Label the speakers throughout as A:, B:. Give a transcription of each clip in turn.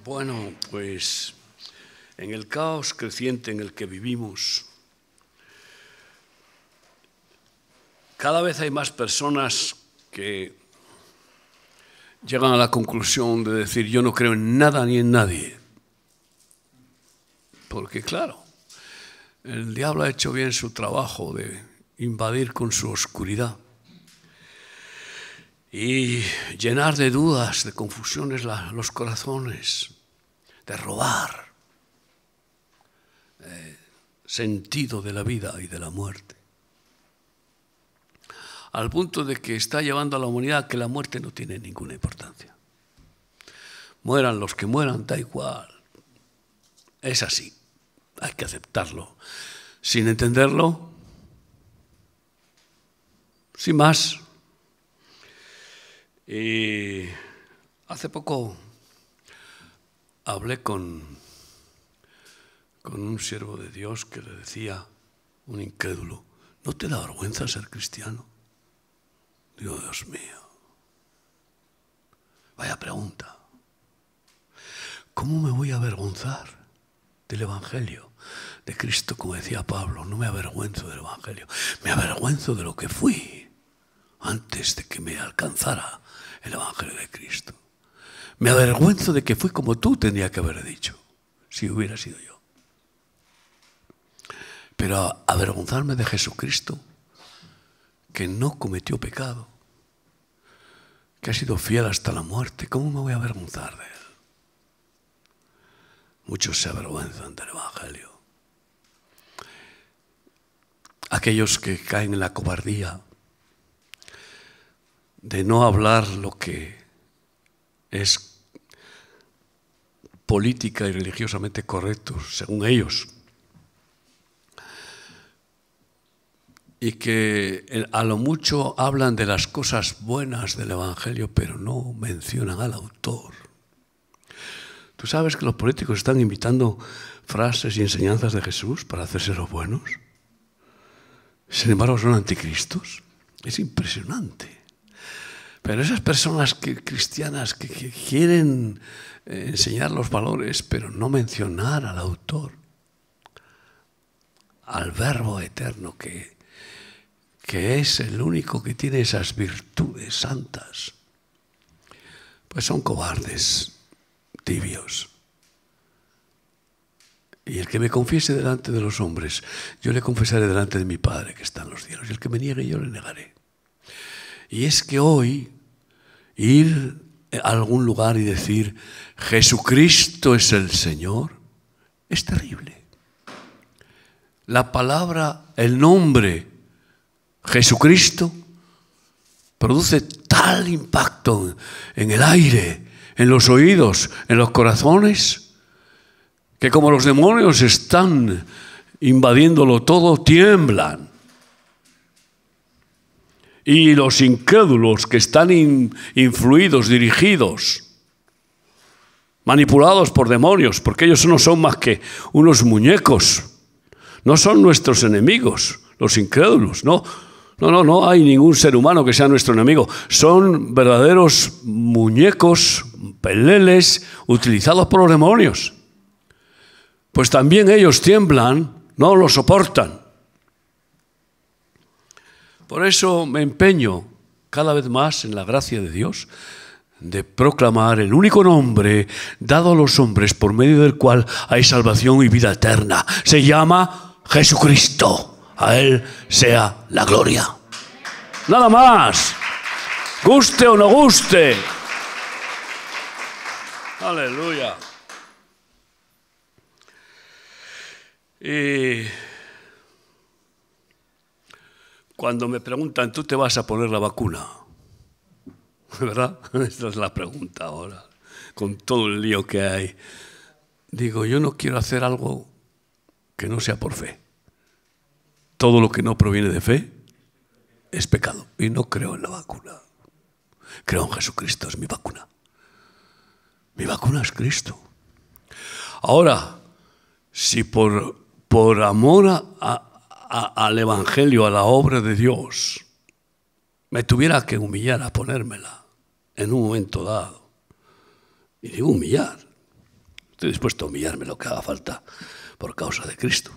A: Bueno, pues en el caos creciente en el que vivimos, cada vez hay más personas que llegan a la conclusión de decir yo no creo en nada ni en nadie. Porque claro, el diablo ha hecho bien su trabajo de invadir con su oscuridad y llenar de dudas, de confusiones los corazones, de robar sentido de la vida y de la muerte. Al punto de que está llevando a la humanidad a que la muerte no tiene ninguna importancia. Mueran los que mueran, da igual. Es así, hay que aceptarlo. Sin entenderlo, sin más. Y hace poco hablé con un siervo de Dios que le decía, un incrédulo, ¿no te da vergüenza ser cristiano? Digo, Dios mío, vaya pregunta. ¿Cómo me voy a avergonzar del Evangelio de Cristo? Como decía Pablo, no me avergüenzo del Evangelio, me avergüenzo de lo que fui antes de que me alcanzara el Evangelio de Cristo. Me avergüenzo de que fui como tú tendría que haber dicho, si hubiera sido yo. Pero avergonzarme de Jesucristo, que no cometió pecado, que ha sido fiel hasta la muerte, ¿cómo me voy a avergonzar de él? Muchos se avergüenzan del Evangelio. Aquellos que caen en la cobardía de no hablar lo que es política y religiosamente correcto, según ellos, y que a lo mucho hablan de las cosas buenas del Evangelio, pero no mencionan al autor. ¿Tú sabes que los políticos están imitando frases y enseñanzas de Jesús para hacerse los buenos? Sin embargo, son anticristos. Es impresionante. Pero esas personas cristianas que quieren enseñar los valores, pero no mencionar al autor, al Verbo eterno que es el único que tiene esas virtudes santas, pues son cobardes, tibios. Y el que me confiese delante de los hombres, yo le confesaré delante de mi Padre que está en los cielos. Y el que me niegue, yo le negaré. Y es que hoy ir a algún lugar y decir Jesucristo es el Señor es terrible. La palabra, el nombre Jesucristo produce tal impacto en el aire, en los oídos, en los corazones, que como los demonios están invadiéndolo todo, tiemblan. Y los incrédulos que están influidos, dirigidos, manipulados por demonios, porque ellos no son más que unos muñecos, no son nuestros enemigos, los incrédulos, no hay ningún ser humano que sea nuestro enemigo, son verdaderos muñecos, peleles, utilizados por los demonios. Pues también ellos tiemblan, no lo soportan. Por eso me empeño cada vez más en la gracia de Dios de proclamar el único nombre dado a los hombres por medio del cual hay salvación y vida eterna. Se llama Jesucristo. A Él sea la gloria. Nada más. Guste o no guste. Aleluya. Y cuando me preguntan, ¿tú te vas a poner la vacuna? ¿Verdad? Esta es la pregunta ahora, con todo el lío que hay. Digo, yo no quiero hacer algo que no sea por fe. Todo lo que no proviene de fe es pecado. Y no creo en la vacuna. Creo en Jesucristo, es mi vacuna. Mi vacuna es Cristo. Ahora, si por amor al Evangelio, a la obra de Dios, me tuviera que humillar a ponérmela en un momento dado, y digo humillar, Estoy dispuesto a humillarme lo que haga falta por causa de Cristo.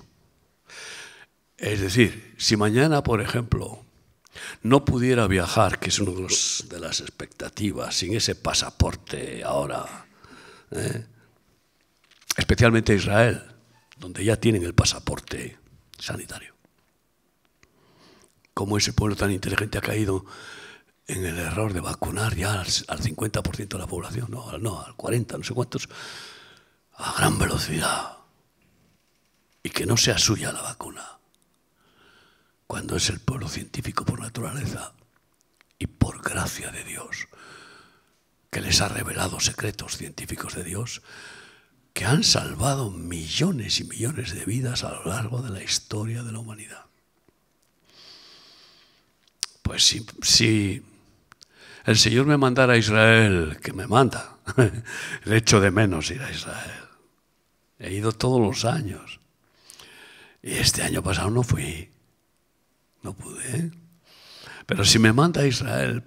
A: Es decir, si mañana, por ejemplo, no pudiera viajar, que es una de las expectativas, sin ese pasaporte ahora, especialmente Israel, donde ya tienen el pasaporte sanitario. Cómo ese pueblo tan inteligente ha caído en el error de vacunar ya al 50% de la población, no, al 40%, no sé cuántos, a gran velocidad. Y que no sea suya la vacuna, cuando es el pueblo científico por naturaleza y por gracia de Dios, que les ha revelado secretos científicos de Dios, que han salvado millones y millones de vidas a lo largo de la historia de la humanidad. Pues si el Señor me mandara a Israel, que me manda, le echo de menos ir a Israel. He ido todos los años. Y este año pasado no fui. No pude. Pero si me manda a Israel,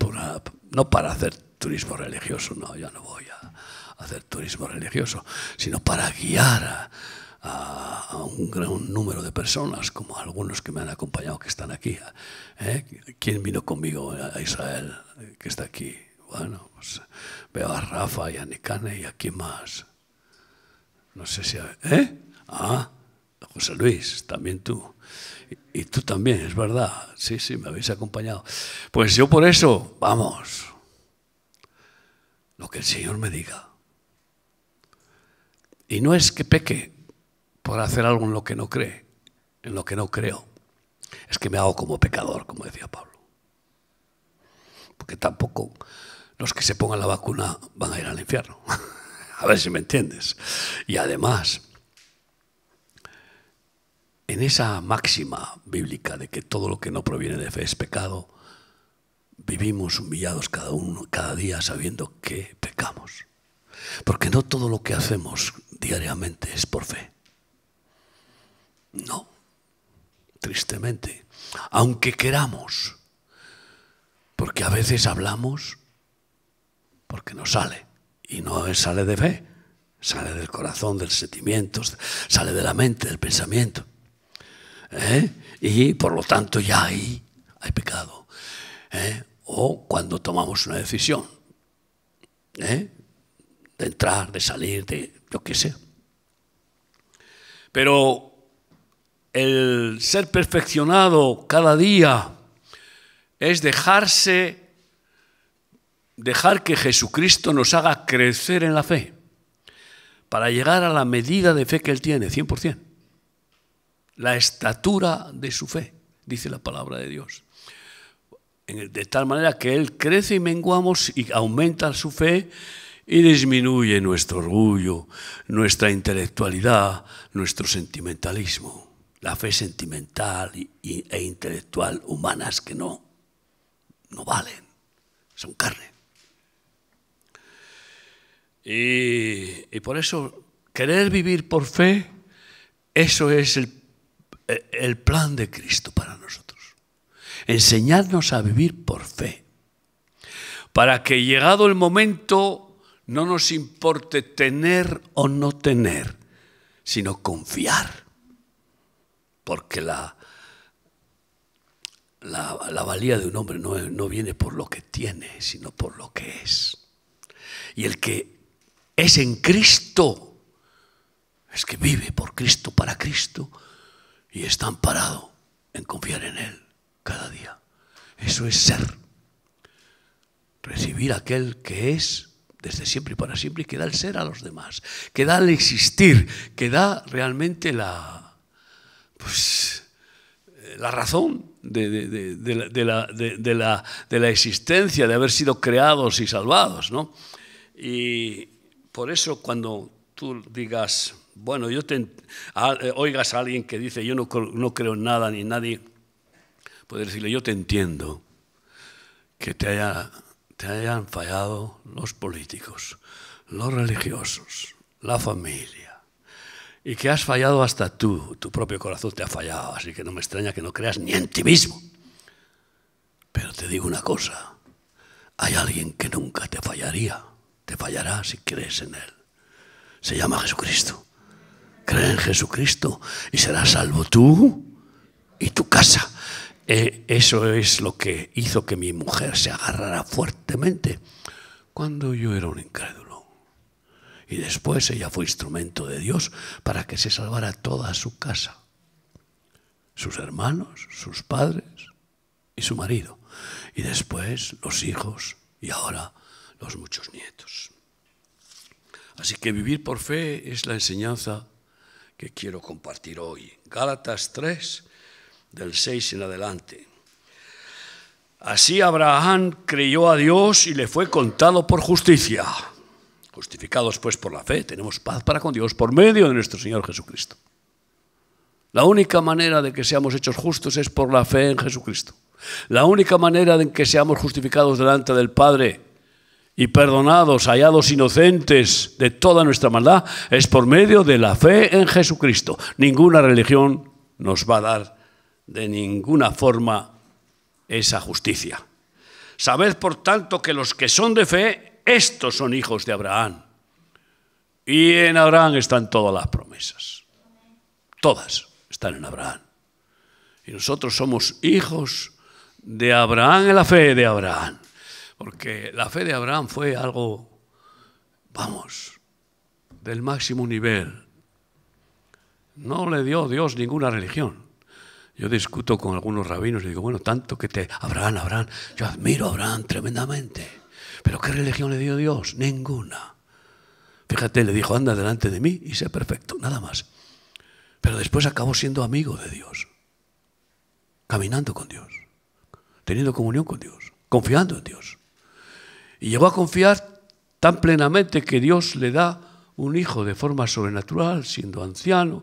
A: no para hacer turismo religioso, no, yo no voy a hacer turismo religioso, sino para guiar a un gran número de personas, como algunos que me han acompañado, que están aquí. ¿Quién vino conmigo a Israel, que está aquí? Bueno, pues veo a Rafa y a Nicane y a quién más. No sé si... José Luis, también tú. Y tú también, es verdad. Sí, me habéis acompañado. Pues yo por eso, vamos, lo que el Señor me diga. Y no es que peque por hacer algo en lo que no cree, en lo que no creo. Es que me hago como pecador, como decía Pablo. Porque tampoco los que se pongan la vacuna van a ir al infierno. A ver si me entiendes. Y además, en esa máxima bíblica de que todo lo que no proviene de fe es pecado, vivimos humillados cada día sabiendo que pecamos. Porque no todo lo que hacemos diariamente es por fe. No, tristemente. Aunque queramos. Porque a veces hablamos porque nos sale. Y no sale de fe. Sale del corazón, del sentimiento, sale de la mente, del pensamiento. Y por lo tanto ya hay pecado. O cuando tomamos una decisión. De entrar, de salir, de yo qué sé. Pero el ser perfeccionado cada día es dejar que Jesucristo nos haga crecer en la fe para llegar a la medida de fe que Él tiene, 100%. La estatura de su fe, dice la palabra de Dios. De tal manera que Él crece y menguamos y aumenta su fe y disminuye nuestro orgullo, nuestra intelectualidad, nuestro sentimentalismo. La fe sentimental e intelectual humanas que no valen, son carne. Y por eso, querer vivir por fe, eso es el plan de Cristo para nosotros. Enseñarnos a vivir por fe, para que llegado el momento no nos importe tener o no tener, sino confiar, porque la valía de un hombre no viene por lo que tiene, sino por lo que es. Y el que es en Cristo, es que vive por Cristo, para Cristo, y está amparado en confiar en Él cada día. Eso es ser. Recibir aquel que es desde siempre y para siempre y que da el ser a los demás, que da el existir, que da realmente la razón de la existencia, de haber sido creados y salvados, ¿no? Y por eso cuando tú digas, bueno, oigas a alguien que dice, yo no creo en nada ni en nadie, puedes decirle, yo te entiendo que te hayan fallado los políticos, los religiosos, la familia, y que has fallado hasta tú, tu propio corazón te ha fallado, así que no me extraña que no creas ni en ti mismo. Pero te digo una cosa, hay alguien que nunca te fallará si crees en Él. Se llama Jesucristo. Cree en Jesucristo y serás salvo tú y tu casa. Eso es lo que hizo que mi mujer se agarrara fuertemente cuando yo era un incrédulo. Y después ella fue instrumento de Dios para que se salvara toda su casa. Sus hermanos, sus padres y su marido. Y después los hijos y ahora los muchos nietos. Así que vivir por fe es la enseñanza que quiero compartir hoy. Gálatas 3, del 6 en adelante. Así Abraham creyó a Dios y le fue contado por justicia. Justificados pues por la fe, tenemos paz para con Dios por medio de nuestro Señor Jesucristo. La única manera de que seamos hechos justos es por la fe en Jesucristo. La única manera de que seamos justificados delante del Padre y perdonados, hallados inocentes de toda nuestra maldad, es por medio de la fe en Jesucristo. Ninguna religión nos va a dar de ninguna forma esa justicia. Sabed, por tanto, que los que son de fe, estos son hijos de Abraham. Y en Abraham están todas las promesas. Todas están en Abraham. Y nosotros somos hijos de Abraham en la fe de Abraham. Porque la fe de Abraham fue algo, del máximo nivel. No le dio Dios ninguna religión. Yo discuto con algunos rabinos y digo, bueno, tanto que Abraham, yo admiro a Abraham tremendamente. ¿Pero qué religión le dio Dios? Ninguna. Fíjate, le dijo, anda delante de mí y sé perfecto, nada más. Pero después acabó siendo amigo de Dios, caminando con Dios, teniendo comunión con Dios, confiando en Dios. Y llegó a confiar tan plenamente que Dios le da un hijo de forma sobrenatural, siendo anciano,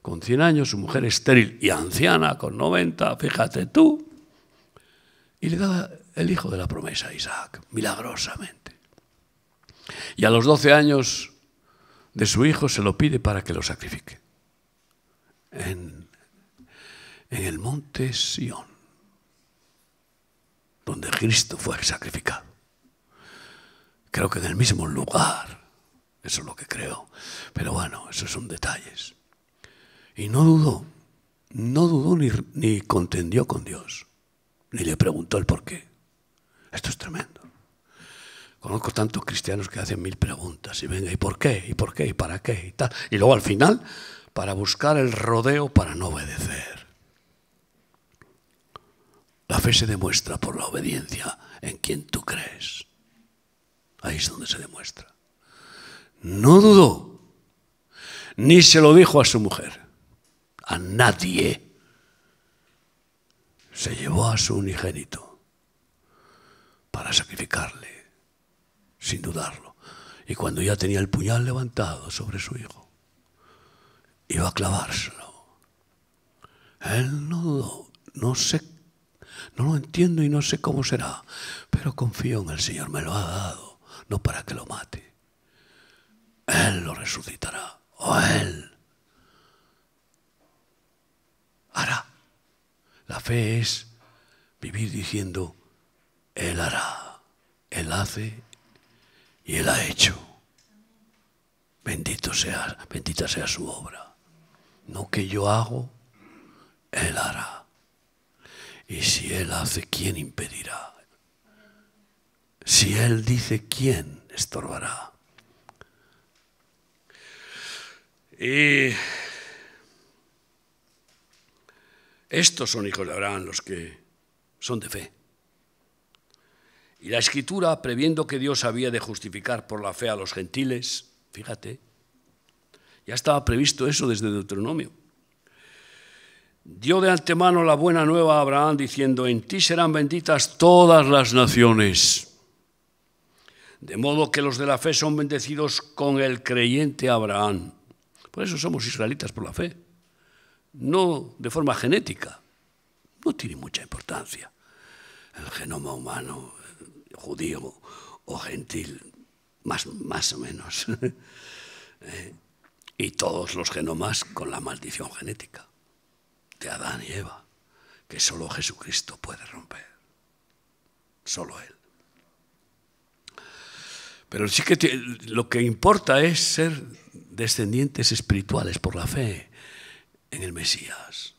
A: con 100 años, su mujer estéril y anciana, con 90, fíjate tú. Y le da el hijo de la promesa a Isaac, milagrosamente. Y a los 12 años de su hijo se lo pide para que lo sacrifique. En el monte Sión, donde Cristo fue sacrificado. Creo que en el mismo lugar, eso es lo que creo. Pero bueno, esos son detalles. Y no dudó ni contendió con Dios, ni le preguntó el por qué. Esto es tremendo. Conozco tantos cristianos que hacen 1000 preguntas y venga, ¿y por qué? ¿Y por qué? ¿Y para qué? Y tal. Y luego al final, para buscar el rodeo para no obedecer. La fe se demuestra por la obediencia en quien tú crees. Ahí es donde se demuestra. No dudó, ni se lo dijo a su mujer, a nadie. Se llevó a su unigénito para sacrificarle, sin dudarlo. Y cuando ya tenía el puñal levantado sobre su hijo, iba a clavárselo. Él no dudó, no lo entiendo y no sé cómo será, pero confío en el Señor, me lo ha dado, no para que lo mate. Él lo resucitará, o Él hará. La fe es vivir diciendo, Él hará, Él hace y Él ha hecho. Bendita sea su obra. No que yo hago, Él hará. Y si Él hace, ¿quién impedirá? Si Él dice, ¿quién estorbará? Y estos son hijos de Abraham, los que son de fe. Y la Escritura, previendo que Dios había de justificar por la fe a los gentiles, fíjate, ya estaba previsto eso desde Deuteronomio. Dio de antemano la buena nueva a Abraham diciendo, en ti serán benditas todas las naciones. De modo que los de la fe son bendecidos con el creyente Abraham. Por eso somos israelitas por la fe. No de forma genética. No tiene mucha importancia. El genoma humano, judío o gentil, más o menos. Y todos los genomas con la maldición genética de Adán y Eva, que solo Jesucristo puede romper. Solo Él. Pero sí que lo que importa es ser descendientes espirituales por la fe en el Mesías.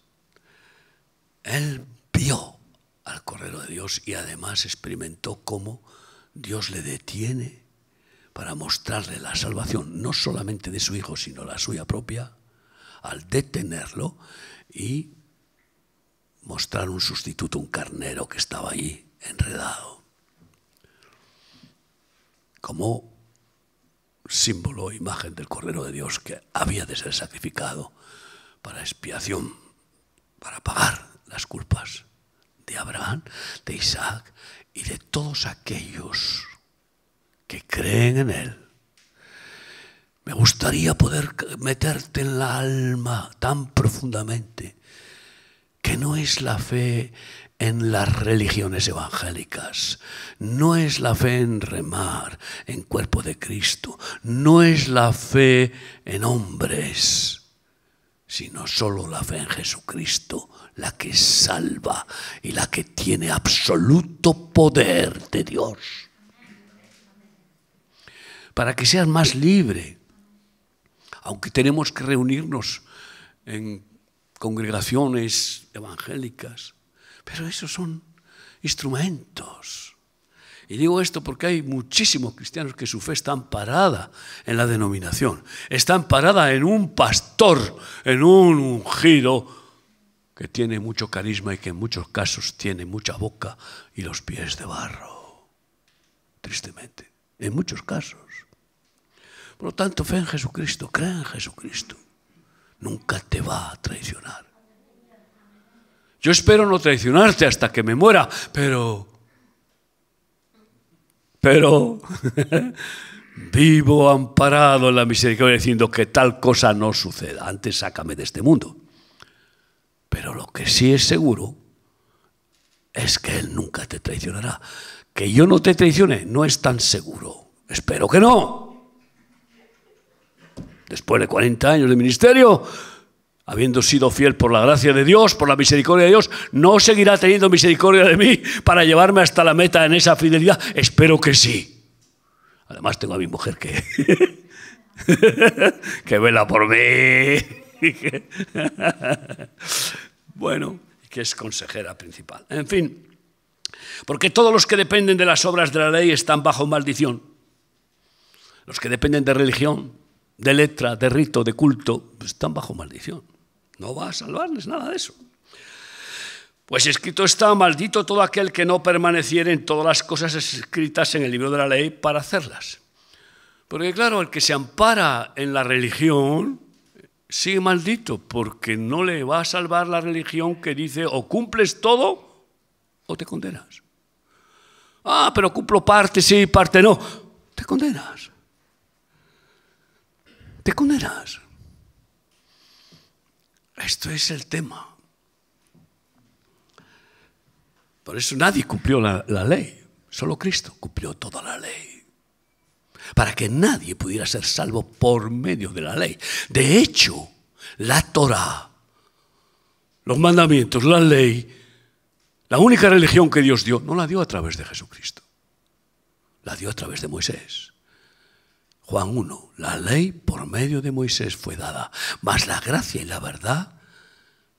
A: Él vio al Cordero de Dios y además experimentó cómo Dios le detiene para mostrarle la salvación, no solamente de su Hijo, sino la suya propia, al detenerlo y mostrar un sustituto, un carnero que estaba allí enredado, como símbolo, imagen del Cordero de Dios que había de ser sacrificado para expiación, para pagar las culpas de Abraham, de Isaac y de todos aquellos que creen en él. Me gustaría poder meterte en la alma tan profundamente que no es la fe en las religiones evangélicas, no es la fe en remar, en cuerpo de Cristo, no es la fe en hombres, sino solo la fe en Jesucristo, la que salva y la que tiene absoluto poder de Dios. Para que seas más libre, aunque tenemos que reunirnos en congregaciones evangélicas, pero esos son instrumentos. Y digo esto porque hay muchísimos cristianos que su fe está amparada en la denominación, está amparada en un pastor, en un ungido que tiene mucho carisma y que en muchos casos tiene mucha boca y los pies de barro, tristemente, en muchos casos. Por lo tanto, fe en Jesucristo, cree en Jesucristo. Nunca te va a traicionar. Yo espero no traicionarte hasta que me muera, pero vivo amparado en la misericordia diciendo que tal cosa no suceda. Antes sácame de este mundo. Pero lo que sí es seguro es que Él nunca te traicionará. Que yo no te traicione no es tan seguro. Espero que no. Después de 40 años de ministerio, habiendo sido fiel por la gracia de Dios, por la misericordia de Dios, no seguirá teniendo misericordia de mí para llevarme hasta la meta en esa fidelidad. Espero que sí. Además tengo a mi mujer que vela por mí. Bueno, que es consejera principal. En fin, porque todos los que dependen de las obras de la ley están bajo maldición. Los que dependen de religión, de letra, de rito, de culto, pues están bajo maldición. No va a salvarles nada de eso. Pues escrito está: maldito todo aquel que no permaneciere en todas las cosas escritas en el libro de la ley para hacerlas. Porque claro, el que se ampara en la religión sigue maldito, porque no le va a salvar la religión que dice o cumples todo o te condenas. Ah, pero cumplo parte sí, parte no. Te condenas. Te condenas. Esto es el tema. Por eso nadie cumplió la ley. Solo Cristo cumplió toda la ley. Para que nadie pudiera ser salvo por medio de la ley. De hecho, la Torá, los mandamientos, la ley, la única religión que Dios dio, no la dio a través de Jesucristo. La dio a través de Moisés. Juan 1, la ley por medio de Moisés fue dada, mas la gracia y la verdad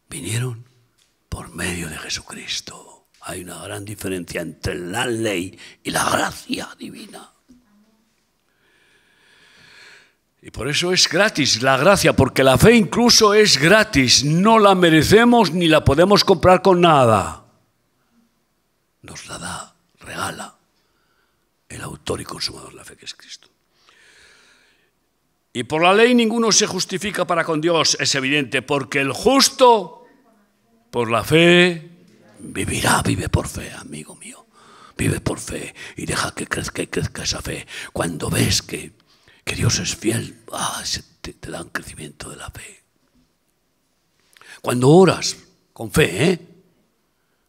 A: vinieron por medio de Jesucristo. Hay una gran diferencia entre la ley y la gracia divina. Y por eso es gratis la gracia, porque la fe incluso es gratis. No la merecemos ni la podemos comprar con nada. Nos la da, regala el autor y consumador de la fe, que es Cristo. Y por la ley ninguno se justifica para con Dios, es evidente, porque el justo por la fe vivirá. Vive por fe, amigo mío. Vive por fe y deja que crezca esa fe. Cuando ves que Dios es fiel, te da un crecimiento de la fe. Cuando oras con fe,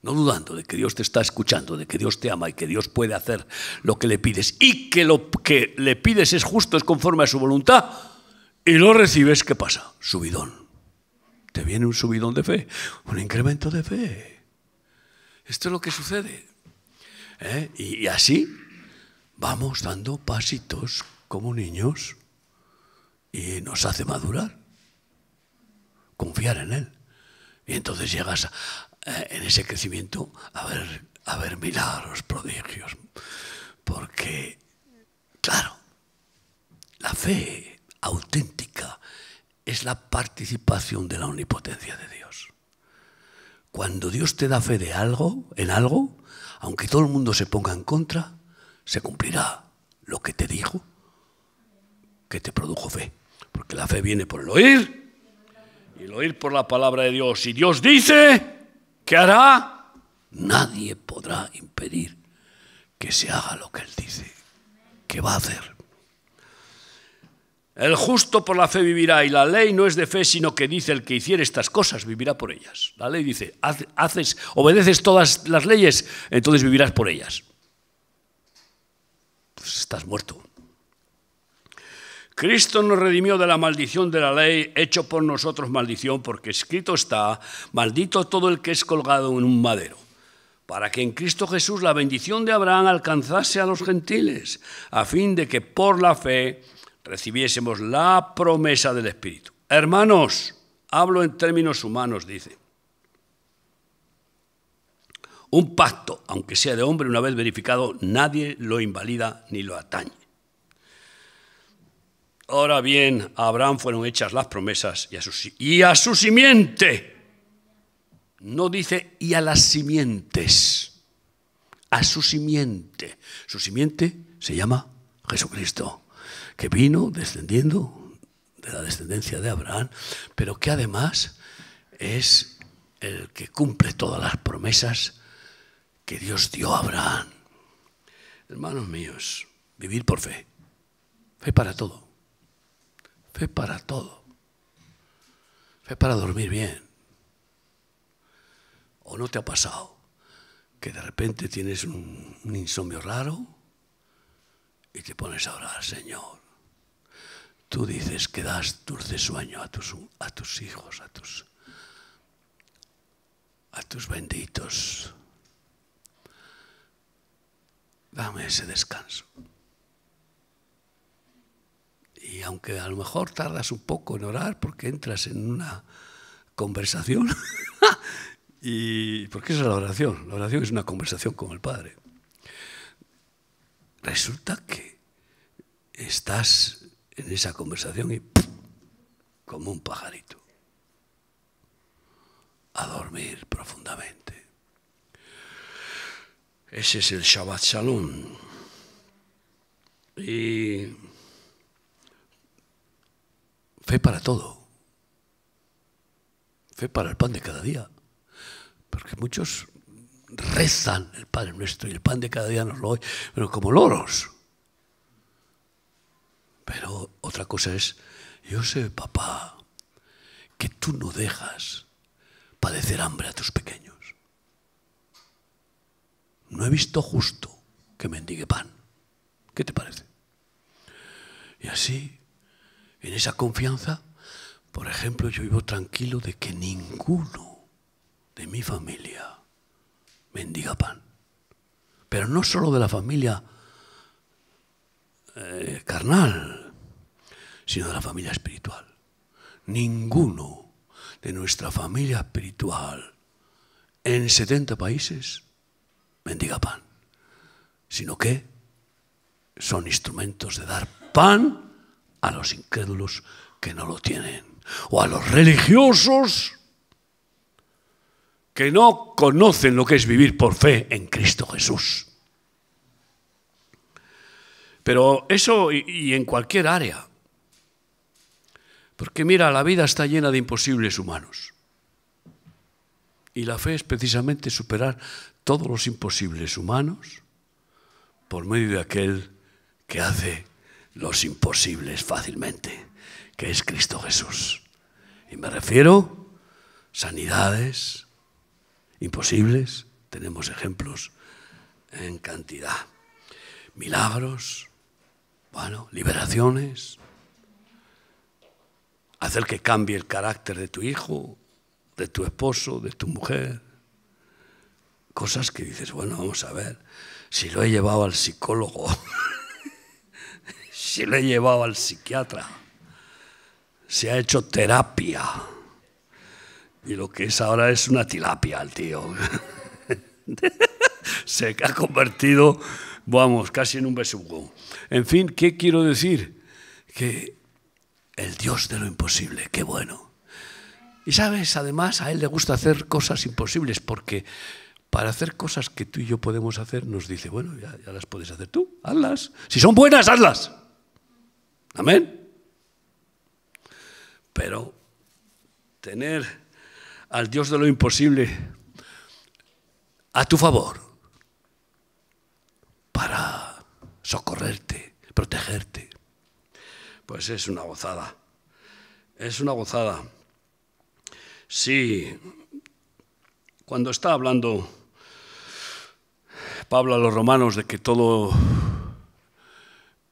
A: no dudando de que Dios te está escuchando, de que Dios te ama y que Dios puede hacer lo que le pides y que lo que le pides es justo, es conforme a su voluntad, y lo recibes, ¿qué pasa? Subidón. Te viene un subidón de fe, un incremento de fe. Esto es lo que sucede. Y así vamos dando pasitos como niños y nos hace madurar, confiar en Él. Y entonces llegas en ese crecimiento a ver milagros, prodigios. Porque, claro, la fe auténtica es la participación de la omnipotencia de Dios. Cuando Dios te da fe de algo, en algo, aunque todo el mundo se ponga en contra, se cumplirá lo que te dijo, que te produjo fe. Porque la fe viene por el oír, y el oír por la palabra de Dios. Y Dios dice, ¿qué hará? Nadie podrá impedir que se haga lo que Él dice, que va a hacer. El justo por la fe vivirá, y la ley no es de fe, sino que dice el que hiciere estas cosas vivirá por ellas. La ley dice, obedeces todas las leyes, entonces vivirás por ellas. Pues estás muerto. Cristo nos redimió de la maldición de la ley, hecho por nosotros maldición, porque escrito está, maldito todo el que es colgado en un madero, para que en Cristo Jesús la bendición de Abraham alcanzase a los gentiles, a fin de que por la fe recibiésemos la promesa del Espíritu. Hermanos, hablo en términos humanos, dice. Un pacto, aunque sea de hombre, una vez verificado, nadie lo invalida ni lo atañe. Ahora bien, a Abraham fueron hechas las promesas y a su simiente. No dice y a las simientes, a su simiente. Su simiente se llama Jesucristo, que vino descendiendo de la descendencia de Abraham, pero que además es el que cumple todas las promesas que Dios dio a Abraham. Hermanos míos, vivir por fe, fe para todo, fe para todo, fe para dormir bien. ¿O no te ha pasado que de repente tienes un insomnio raro y te pones a orar? Señor, tú dices que das dulce sueño a tus hijos, a tus benditos. Dame ese descanso. Y aunque a lo mejor tardas un poco en orar porque entras en una conversación, y porque esa es la oración es una conversación con el Padre. Resulta que estás en esa conversación y como un pajarito, a dormir profundamente. Ese es el Shabbat Shalom. Y fe para todo. Fe para el pan de cada día. Porque muchos rezan el Padre Nuestro y el pan de cada día nos lo doy, pero como loros. Pero otra cosa es, yo sé, papá, que tú no dejas padecer hambre a tus pequeños. No he visto justo que mendigue pan. ¿Qué te parece? Y así, en esa confianza, por ejemplo, yo vivo tranquilo de que ninguno de mi familia mendiga pan. Pero no solo de la familia carnal, sino de la familia espiritual. Ninguno de nuestra familia espiritual en 70 países mendiga pan, sino que son instrumentos de dar pan a los incrédulos que no lo tienen, o a los religiosos que no conocen lo que es vivir por fe en Cristo Jesús. Pero eso y en cualquier área. Porque mira, la vida está llena de imposibles humanos. Y la fe es precisamente superar todos los imposibles humanos por medio de aquel que hace los imposibles fácilmente, que es Cristo Jesús. Y me refiero a sanidades imposibles, tenemos ejemplos en cantidad. Milagros, bueno, liberaciones, hacer que cambie el carácter de tu hijo, de tu esposo, de tu mujer. Cosas que dices, bueno, vamos a ver, si lo he llevado al psicólogo Si lo he llevado al psiquiatra. Se ha hecho terapia. Y lo que es ahora es una tilapia el tío. Se ha convertido, vamos, casi en un besugo. En fin, ¿qué quiero decir? Que el Dios de lo imposible, qué bueno. Y sabes, además a Él le gusta hacer cosas imposibles, porque para hacer cosas que tú y yo podemos hacer, nos dice, bueno, ya las puedes hacer tú, hazlas. Si son buenas, hazlas. Amén. Pero tener al Dios de lo imposible a tu favor para socorrerte, protegerte, pues es una gozada. Es una gozada. Sí, cuando está hablando Pablo a los romanos de que todo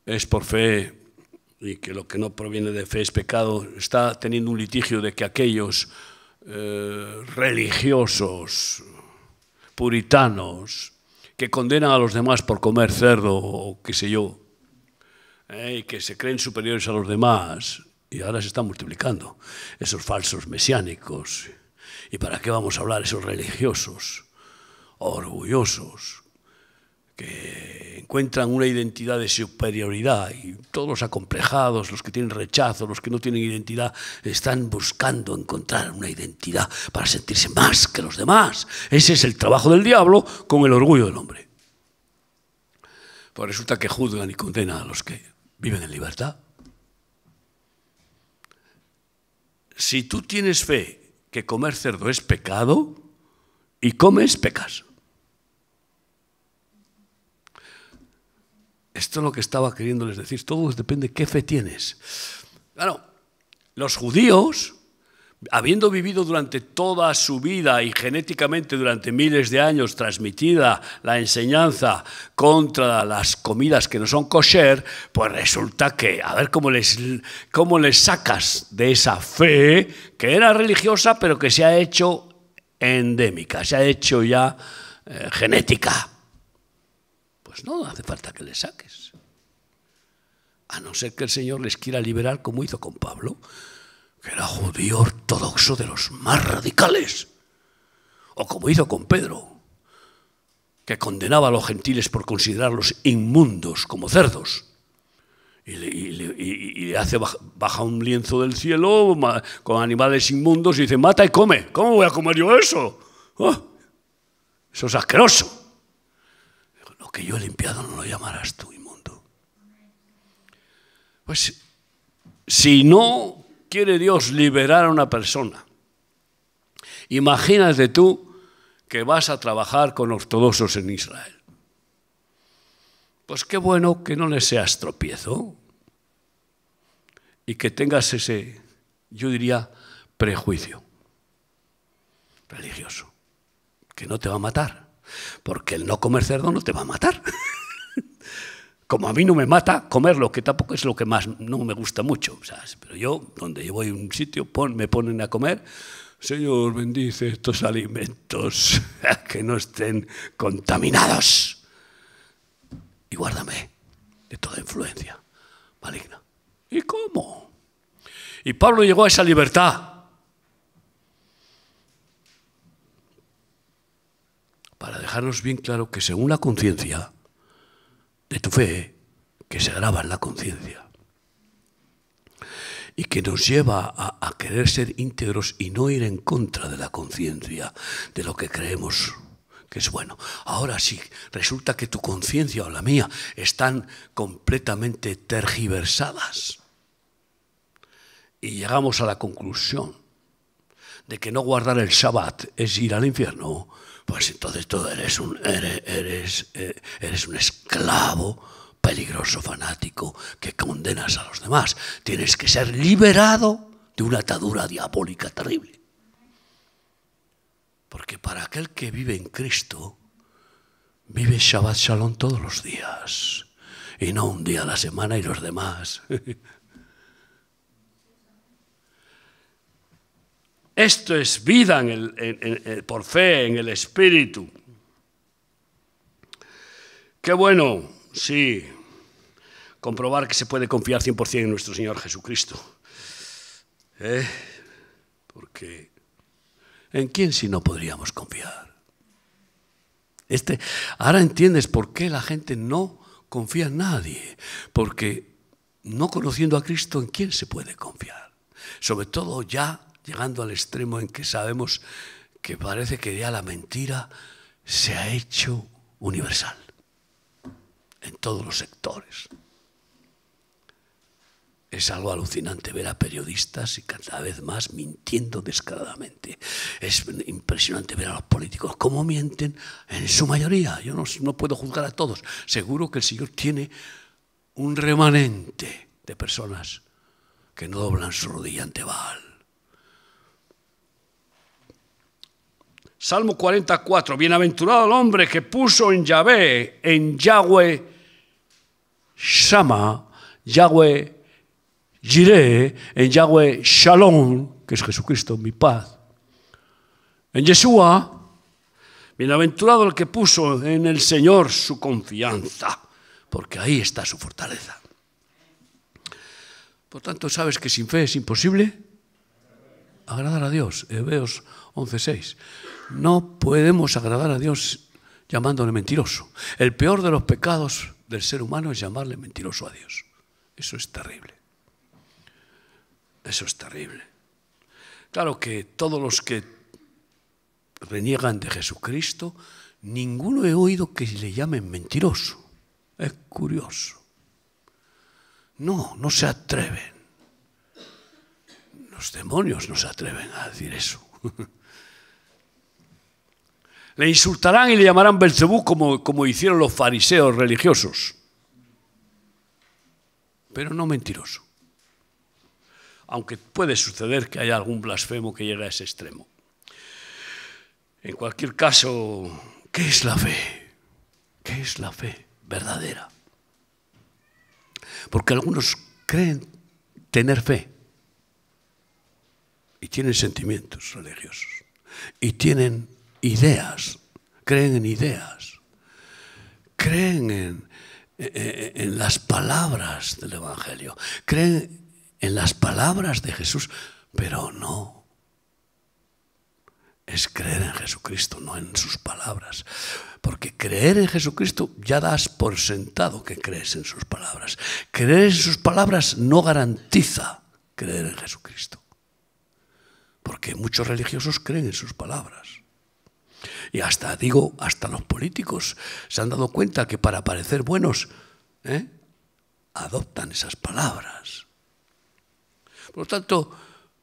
A: es por fe y que lo que no proviene de fe es pecado, está teniendo un litigio de que aquellos religiosos, puritanos, que condenan a los demás por comer cerdo o qué sé yo, y que se creen superiores a los demás, y ahora se están multiplicando esos falsos mesiánicos. ¿Y para qué vamos a hablar esos religiosos, orgullosos, que encuentran una identidad de superioridad, y todos los acomplejados, los que tienen rechazo, los que no tienen identidad, están buscando encontrar una identidad para sentirse más que los demás? Ese es el trabajo del diablo con el orgullo del hombre. Pues resulta que juzgan y condenan a los que viven en libertad. Si tú tienes fe que comer cerdo es pecado y comes, pecas. Esto es lo que estaba queriéndoles decir. Todo depende de qué fe tienes. Claro, los judíos, habiendo vivido durante toda su vida y genéticamente durante miles de años transmitida la enseñanza contra las comidas que no son kosher, pues resulta que, a ver cómo les sacas de esa fe que era religiosa pero que se ha hecho endémica, se ha hecho ya genética. Pues no hace falta que les saques. A no ser que el Señor les quiera liberar como hizo con Pablo, que era judío ortodoxo de los más radicales. O como hizo con Pedro, que condenaba a los gentiles por considerarlos inmundos como cerdos. Y le hace baja un lienzo del cielo con animales inmundos y dice, mata y come. ¿Cómo voy a comer yo eso? ¡Oh! Eso es asqueroso. Lo que yo he limpiado no lo llamarás tú inmundo. Pues si no quiere Dios liberar a una persona, imagínate tú que vas a trabajar con ortodoxos en Israel. Pues qué bueno que no les seas tropiezo y que tengas ese, yo diría, prejuicio religioso, que no te va a matar, porque el no comer cerdo no te va a matar. Como a mí no me mata comerlo, que tampoco es lo que más no me gusta mucho, ¿sabes? Pero yo, donde yo voy a un sitio, me ponen a comer, Señor, bendice estos alimentos, que no estén contaminados. Y guárdame de toda influencia maligna. ¿Y cómo? Y Pablo llegó a esa libertad para dejarnos bien claro que según la conciencia de tu fe, que se graba en la conciencia y que nos lleva a querer ser íntegros y no ir en contra de la conciencia, de lo que creemos que es bueno. Ahora sí, resulta que tu conciencia o la mía están completamente tergiversadas y llegamos a la conclusión de que no guardar el Shabbat es ir al infierno. Pues entonces tú eres un esclavo peligroso, fanático, que condenas a los demás. Tienes que ser liberado de una atadura diabólica terrible. Porque para aquel que vive en Cristo, vive Shabbat Shalom todos los días. Y no un día a la semana y los demás. Esto es vida por fe en el Espíritu. Qué bueno, sí. comprobar que se puede confiar 100% en nuestro Señor Jesucristo. Porque ¿en quién si no podríamos confiar? Ahora entiendes por qué la gente no confía en nadie. Porque no conociendo a Cristo, ¿en quién se puede confiar? Sobre todo ya llegando al extremo en que sabemos que parece que ya la mentira se ha hecho universal en todos los sectores. Es algo alucinante ver a periodistas y cada vez más mintiendo descaradamente. Es impresionante ver a los políticos cómo mienten en su mayoría. Yo no puedo juzgar a todos. Seguro que el Señor tiene un remanente de personas que no doblan su rodilla ante Baal. Salmo 44. Bienaventurado el hombre que puso en Yahweh Shama, Yahweh Jireh, en Yahweh Shalom, que es Jesucristo, mi paz. En Yeshua, bienaventurado el que puso en el Señor su confianza, porque ahí está su fortaleza. Por tanto, ¿sabes que sin fe es imposible agradar a Dios? Hebreos 11:6. No podemos agradar a Dios llamándole mentiroso. El peor de los pecados del ser humano es llamarle mentiroso a Dios. Eso es terrible. Eso es terrible. Claro que todos los que reniegan de Jesucristo, ninguno he oído que le llamen mentiroso. Es curioso. No se atreven. Los demonios no se atreven a decir eso. Le insultarán y le llamarán Belcebú como hicieron los fariseos religiosos. Pero no mentiroso. Aunque puede suceder que haya algún blasfemo que llegue a ese extremo. En cualquier caso, ¿qué es la fe? ¿Qué es la fe verdadera? Porque algunos creen tener fe y tienen sentimientos religiosos y tienen ideas, creen en ideas, creen en las palabras del Evangelio, creen en las palabras de Jesús, pero no. Es creer en Jesucristo, no en sus palabras. Porque creer en Jesucristo ya das por sentado que crees en sus palabras. Creer en sus palabras no garantiza creer en Jesucristo. Porque muchos religiosos creen en sus palabras. Y hasta los políticos se han dado cuenta que para parecer buenos, adoptan esas palabras. Por lo tanto,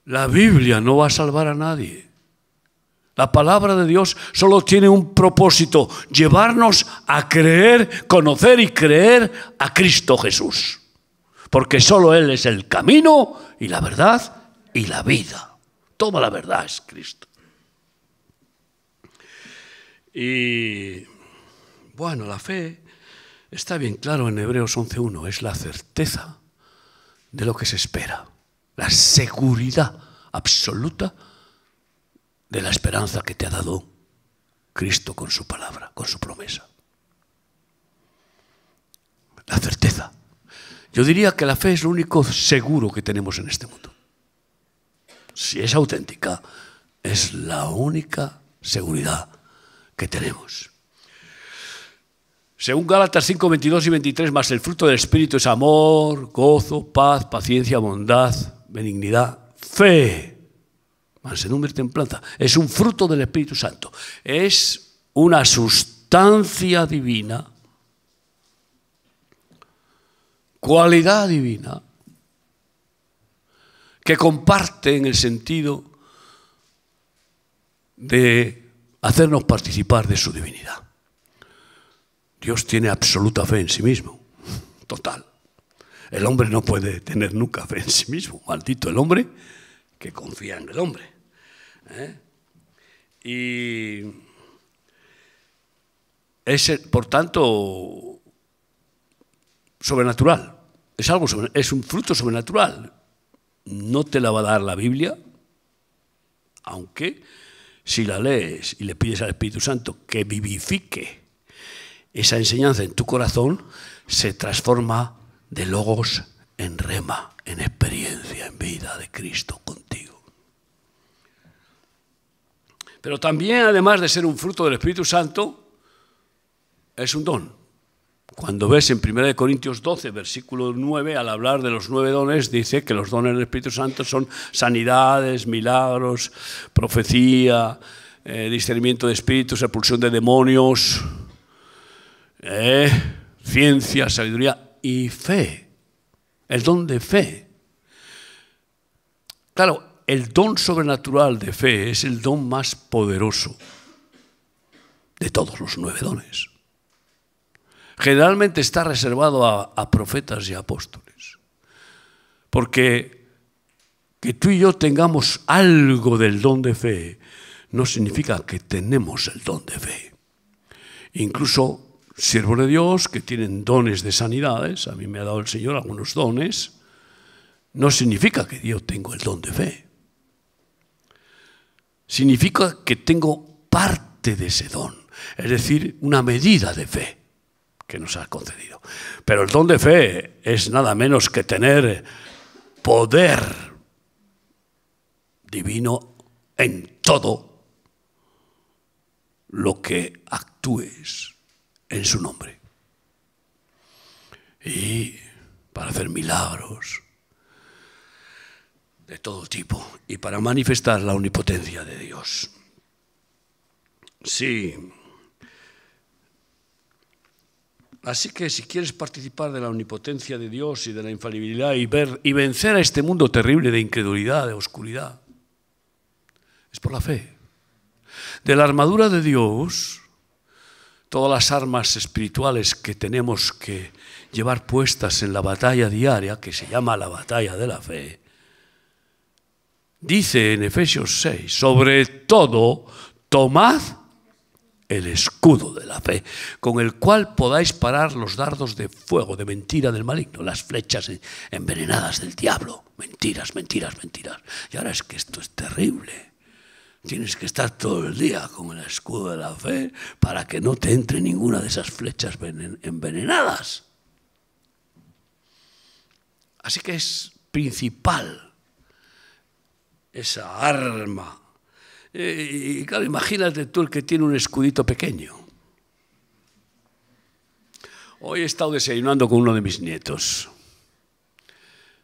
A: la Biblia no va a salvar a nadie. La palabra de Dios solo tiene un propósito: llevarnos a creer, conocer y creer a Cristo Jesús. Porque solo Él es el camino y la verdad y la vida. Toda la verdad es Cristo. Y bueno, la fe está bien claro en Hebreos 11:1. Es la certeza de lo que se espera. La seguridad absoluta de la esperanza que te ha dado Cristo con su palabra, con su promesa. La certeza. Yo diría que la fe es lo único seguro que tenemos en este mundo. Si es auténtica, es la única seguridad que tenemos. Según Gálatas 5:22 y 23, más el fruto del Espíritu es amor, gozo, paz, paciencia, bondad, benignidad, fe, mansedumbre y templanza. Es un fruto del Espíritu Santo. Es una sustancia divina, cualidad divina, que comparte en el sentido de hacernos participar de su divinidad. Dios tiene absoluta fe en sí mismo, total. El hombre no puede tener nunca fe en sí mismo. Maldito el hombre que confía en el hombre. Y es, por tanto, sobrenatural. Es un fruto sobrenatural. No te la va a dar la Biblia, aunque si la lees y le pides al Espíritu Santo que vivifique esa enseñanza en tu corazón, se transforma de logos en rema, en experiencia, en vida de Cristo contigo. Pero también, además de ser un fruto del Espíritu Santo, es un don. Cuando ves en 1 Corintios 12, versículo 9, al hablar de los 9 dones, dice que los dones del Espíritu Santo son sanidades, milagros, profecía, discernimiento de espíritus, expulsión de demonios, ciencia, sabiduría y fe. El don de fe. Claro, el don sobrenatural de fe es el don más poderoso de todos los 9 dones. Generalmente está reservado a profetas y apóstoles. Porque que tú y yo tengamos algo del don de fe no significa que tenemos el don de fe. Incluso siervos de Dios que tienen dones de sanidades, a mí me ha dado el Señor algunos dones, no significa que yo tengo el don de fe. Significa que tengo parte de ese don, es decir, una medida de fe que nos ha concedido. Pero el don de fe es nada menos que tener poder divino en todo lo que actúes en su nombre. Y para hacer milagros de todo tipo y para manifestar la omnipotencia de Dios. Sí. Así que si quieres participar de la omnipotencia de Dios y de la infalibilidad y vencer a este mundo terrible de incredulidad, de oscuridad, es por la fe. De la armadura de Dios, todas las armas espirituales que tenemos que llevar puestas en la batalla diaria, que se llama la batalla de la fe, dice en Efesios 6, sobre todo, tomad el escudo de la fe, con el cual podáis parar los dardos de fuego, de mentira del maligno, las flechas envenenadas del diablo. Mentiras, mentiras, mentiras. Y ahora es que esto es terrible. Tienes que estar todo el día con el escudo de la fe para que no te entre ninguna de esas flechas envenenadas. Así que es principal esa arma. Y claro, imagínate tú el que tiene un escudito pequeño. Hoy he estado desayunando con uno de mis nietos.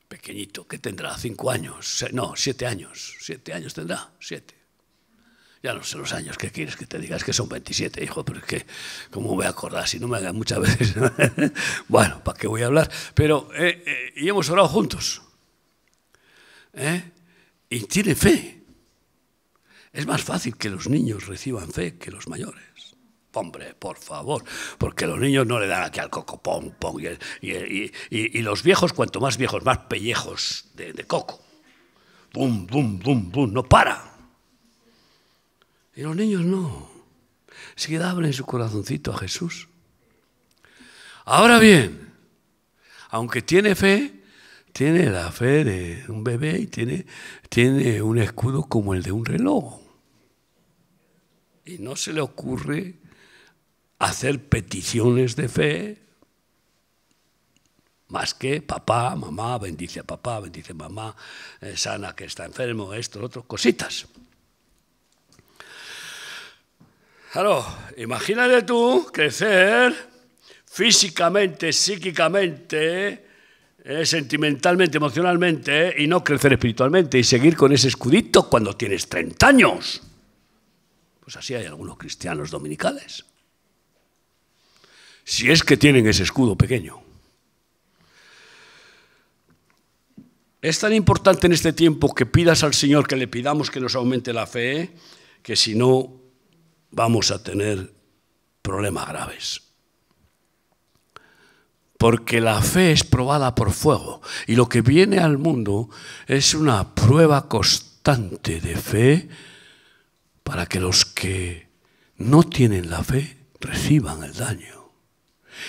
A: Pequeñito, ¿qué tendrá? 5 años. No, 7 años. 7 años tendrá, 7. Ya no sé los años, ¿qué quieres que te diga? Es que son 27, hijo, pero es que, ¿cómo me voy a acordar si no me hagan muchas veces? Bueno, ¿para qué voy a hablar? Pero, y hemos orado juntos. Y tiene fe. Es más fácil que los niños reciban fe que los mayores. Hombre, por favor, porque los niños no le dan aquí al coco, pom, pom, y los viejos, cuanto más viejos, más pellejos de coco. Bum, bum, bum, bum, no para. Y los niños no. Sí que abren su corazoncito a Jesús. Ahora bien, aunque tiene fe, tiene la fe de un bebé y tiene un escudo como el de un reloj. Y no se le ocurre hacer peticiones de fe más que papá, mamá, bendice a papá, bendice a mamá, sana que está enfermo, esto, lo otro, cositas. Claro, imagínate tú crecer físicamente, psíquicamente, sentimentalmente, emocionalmente, y no crecer espiritualmente y seguir con ese escudito cuando tienes 30 años. Pues así hay algunos cristianos dominicales. Si es que tienen ese escudo pequeño. Es tan importante en este tiempo que pidas al Señor, que le pidamos que nos aumente la fe, que si no vamos a tener problemas graves. Porque la fe es probada por fuego y lo que viene al mundo es una prueba constante de fe para que los que no tienen la fe reciban el daño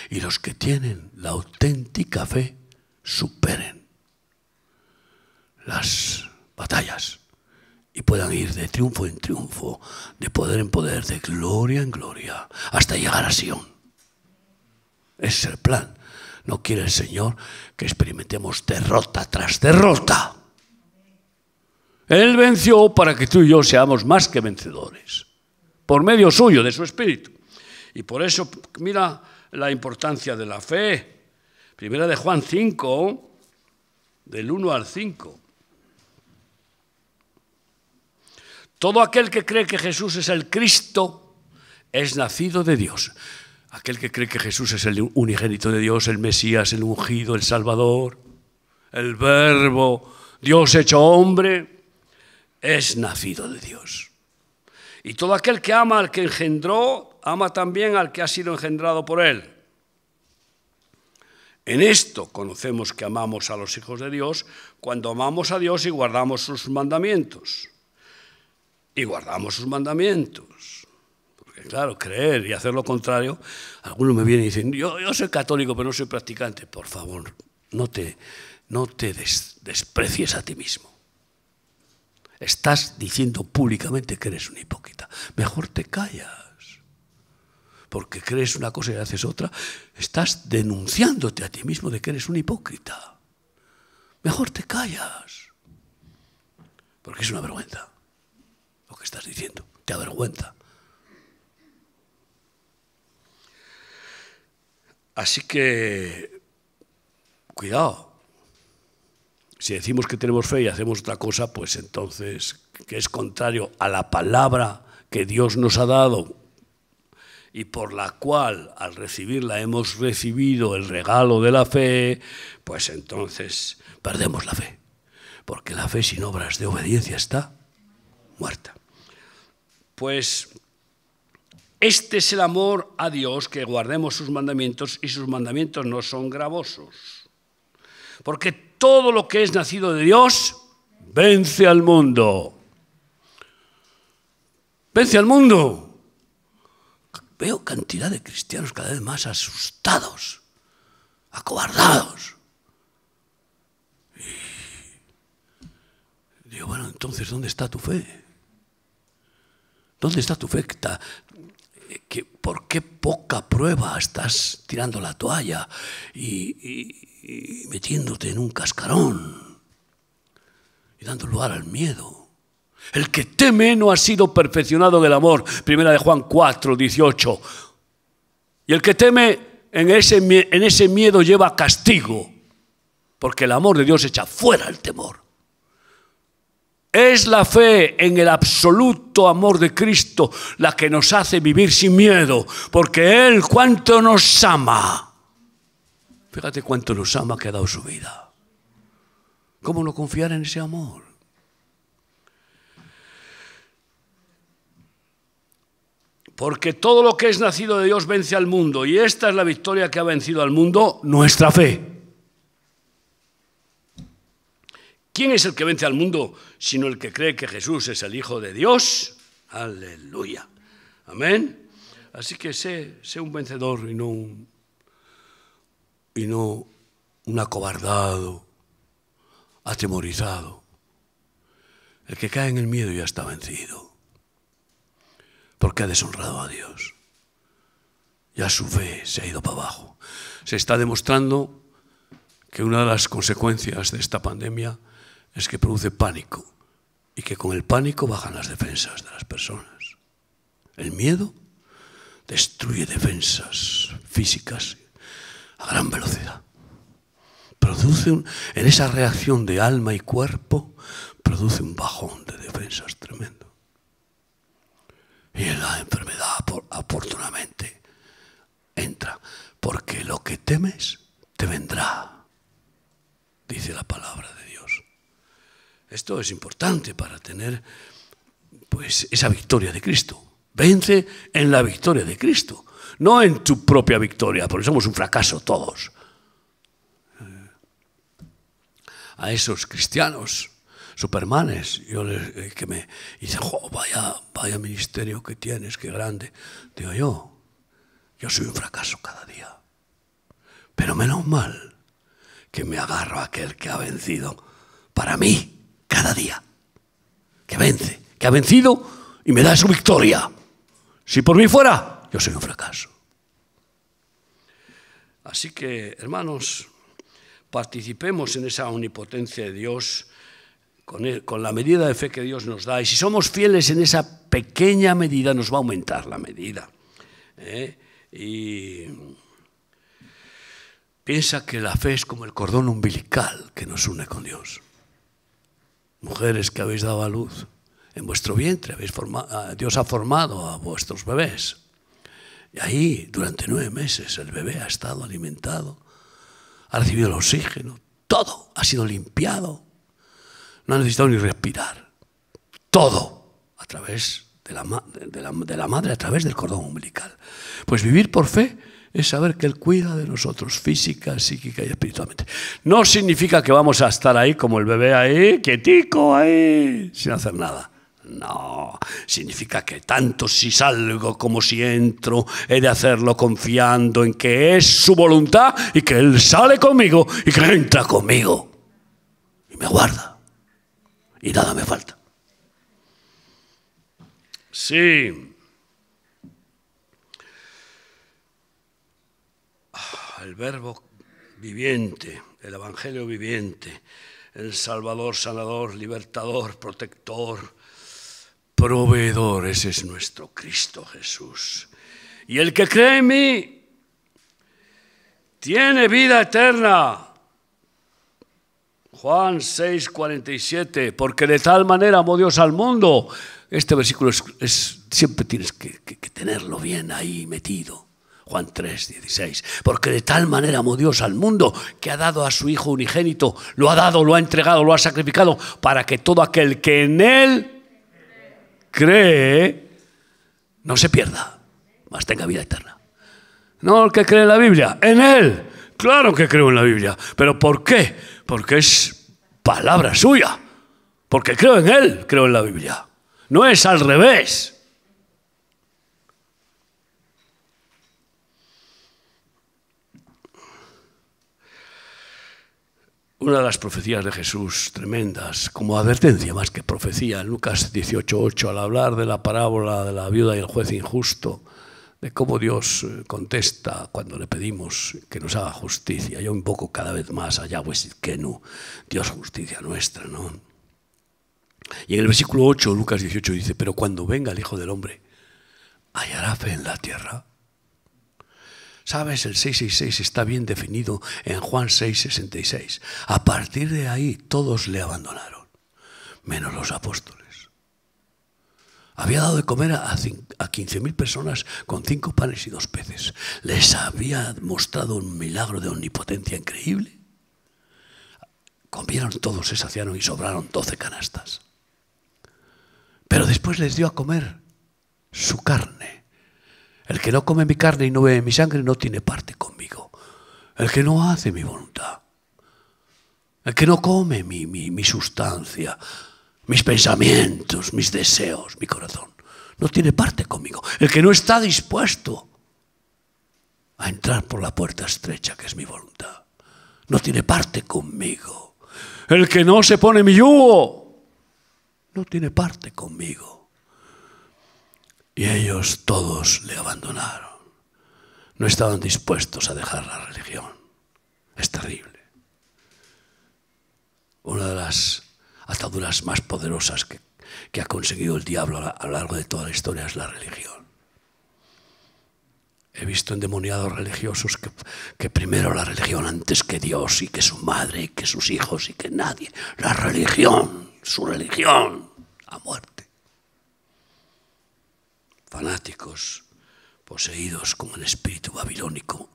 A: y los que tienen la auténtica fe superen las batallas y puedan ir de triunfo en triunfo, de poder en poder, de gloria en gloria, hasta llegar a Sión. Ese es el plan. No quiere el Señor que experimentemos derrota tras derrota. Él venció para que tú y yo seamos más que vencedores, por medio suyo, de su Espíritu. Y por eso, mira la importancia de la fe. Primera de Juan 5, del 1 al 5. Todo aquel que cree que Jesús es el Cristo es nacido de Dios. Aquel que cree que Jesús es el unigénito de Dios, el Mesías, el ungido, el Salvador, el Verbo, Dios hecho hombre, es nacido de Dios. Y todo aquel que ama al que engendró, ama también al que ha sido engendrado por él. En esto conocemos que amamos a los hijos de Dios, cuando amamos a Dios y guardamos sus mandamientos. Y guardamos sus mandamientos. Porque claro, creer y hacer lo contrario, algunos me vienen y dicen, yo soy católico pero no soy practicante. Por favor, no te desprecies a ti mismo. Estás diciendo públicamente que eres un hipócrita. Mejor te callas. Porque crees una cosa y haces otra. Estás denunciándote a ti mismo de que eres un hipócrita. Mejor te callas. Porque es una vergüenza lo que estás diciendo. Te avergüenza. Así que, cuidado. Si decimos que tenemos fe y hacemos otra cosa, pues entonces, que es contrario a la palabra que Dios nos ha dado y por la cual al recibirla hemos recibido el regalo de la fe, pues entonces perdemos la fe. Porque la fe sin obras de obediencia está muerta. Pues este es el amor a Dios, que guardemos sus mandamientos, y sus mandamientos no son gravosos. Porque todo lo que es nacido de Dios vence al mundo. Vence al mundo. Veo cantidad de cristianos cada vez más asustados, acobardados. Y digo, bueno, entonces, ¿dónde está tu fe? ¿Dónde está tu fe? ¿Por qué poca prueba estás tirando la toalla y metiéndote en un cascarón y dando lugar al miedo? El que teme no ha sido perfeccionado en el amor. Primera de Juan 4, 18. Y el que teme en ese miedo lleva castigo, porque el amor de Dios echa fuera el temor. Es la fe en el absoluto amor de Cristo la que nos hace vivir sin miedo, porque Él cuánto nos ama. Fíjate cuánto nos ama, que ha dado su vida. ¿Cómo no confiar en ese amor? Porque todo lo que es nacido de Dios vence al mundo, y esta es la victoria que ha vencido al mundo, nuestra fe. ¿Quién es el que vence al mundo sino el que cree que Jesús es el Hijo de Dios? Aleluya. Amén. Así que sé un vencedor y no un acobardado, atemorizado. El que cae en el miedo ya está vencido, porque ha deshonrado a Dios. Ya su fe se ha ido para abajo. Se está demostrando que una de las consecuencias de esta pandemia es que produce pánico, y que con el pánico bajan las defensas de las personas. El miedo destruye defensas físicas a gran velocidad. En esa reacción de alma y cuerpo, produce un bajón de defensas tremendo. Y en la enfermedad, oportunamente, entra, porque lo que temes te vendrá, dice la palabra de Dios. Esto es importante para tener, pues, esa victoria de Cristo. Vence en la victoria de Cristo, no en tu propia victoria, porque somos un fracaso todos. A esos cristianos supermanes, que me dicen, vaya ministerio que tienes, qué grande. Digo yo soy un fracaso cada día. Pero menos mal que me agarro a aquel que ha vencido para mí cada día. Que vence, que ha vencido y me da su victoria. Si por mí fuera, yo soy un fracaso. Así que, hermanos, participemos en esa omnipotencia de Dios con la medida de fe que Dios nos da. Y si somos fieles en esa pequeña medida, nos va a aumentar la medida. Y piensa que la fe es como el cordón umbilical que nos une con Dios. Mujeres que habéis dado a luz, en vuestro vientre Dios ha formado a vuestros bebés. Y ahí, durante 9 meses, el bebé ha estado alimentado, ha recibido el oxígeno, todo ha sido limpiado. No ha necesitado ni respirar. Todo a través de la madre, a través del cordón umbilical. Pues vivir por fe es saber que Él cuida de nosotros física, psíquica y espiritualmente. No significa que vamos a estar ahí como el bebé ahí, quietico ahí, sin hacer nada. No, significa que tanto si salgo como si entro, he de hacerlo confiando en que es su voluntad y que Él sale conmigo y que entra conmigo y me guarda. Y nada me falta. Sí. El verbo viviente, el evangelio viviente, el Salvador, sanador, libertador, protector, proveedor, ese es nuestro Cristo Jesús. Y el que cree en mí tiene vida eterna. Juan 6:47, porque de tal manera amó Dios al mundo. Este versículo siempre tienes que tenerlo bien ahí metido. Juan 3:16, porque de tal manera amó Dios al mundo que ha dado a su Hijo unigénito, lo ha dado, lo ha entregado, lo ha sacrificado, para que todo aquel que en Él cree no se pierda, mas tenga vida eterna. No el que cree en la Biblia, en Él. Claro que creo en la Biblia, pero ¿por qué? Porque es palabra suya, porque creo en Él, creo en la Biblia. No es al revés. Una de las profecías de Jesús, tremendas, como advertencia más que profecía, en Lucas 18:8, al hablar de la parábola de la viuda y el juez injusto, de cómo Dios contesta cuando le pedimos que nos haga justicia. Yo invoco cada vez más a Yahweh Sidkenu, Dios justicia nuestra, ¿no? Y en el versículo 8, Lucas 18 dice, pero cuando venga el Hijo del Hombre, ¿hallará fe en la tierra? ¿Sabes? El 666 está bien definido en Juan 6:66. A partir de ahí todos le abandonaron, menos los apóstoles. Había dado de comer a 15.000 personas con 5 panes y 2 peces. Les había mostrado un milagro de omnipotencia increíble. Comieron todos, se saciaron y sobraron 12 canastas. Pero después les dio a comer su carne. El que no come mi carne y no bebe mi sangre no tiene parte conmigo. El que no hace mi voluntad. El que no come mi sustancia, mis pensamientos, mis deseos, mi corazón, no tiene parte conmigo. El que no está dispuesto a entrar por la puerta estrecha, que es mi voluntad, no tiene parte conmigo. El que no se pone mi yugo, no tiene parte conmigo. Y ellos todos le abandonaron. No estaban dispuestos a dejar la religión. Es terrible. Una de las ataduras más poderosas que ha conseguido el diablo a lo largo de toda la historia es la religión. He visto endemoniados religiosos que primero la religión antes que Dios y que su madre y que sus hijos y que nadie. La religión, su religión, a muerte. Fanáticos poseídos con el espíritu babilónico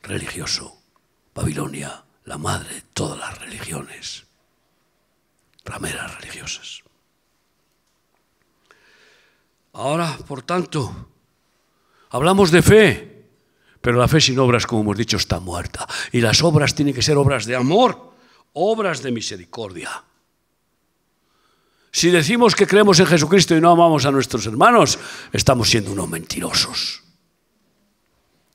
A: religioso. Babilonia, la madre de todas las religiones. Rameras religiosas. Ahora, por tanto, hablamos de fe, pero la fe sin obras, como hemos dicho, está muerta. Y las obras tienen que ser obras de amor, obras de misericordia. Si decimos que creemos en Jesucristo y no amamos a nuestros hermanos, estamos siendo unos mentirosos.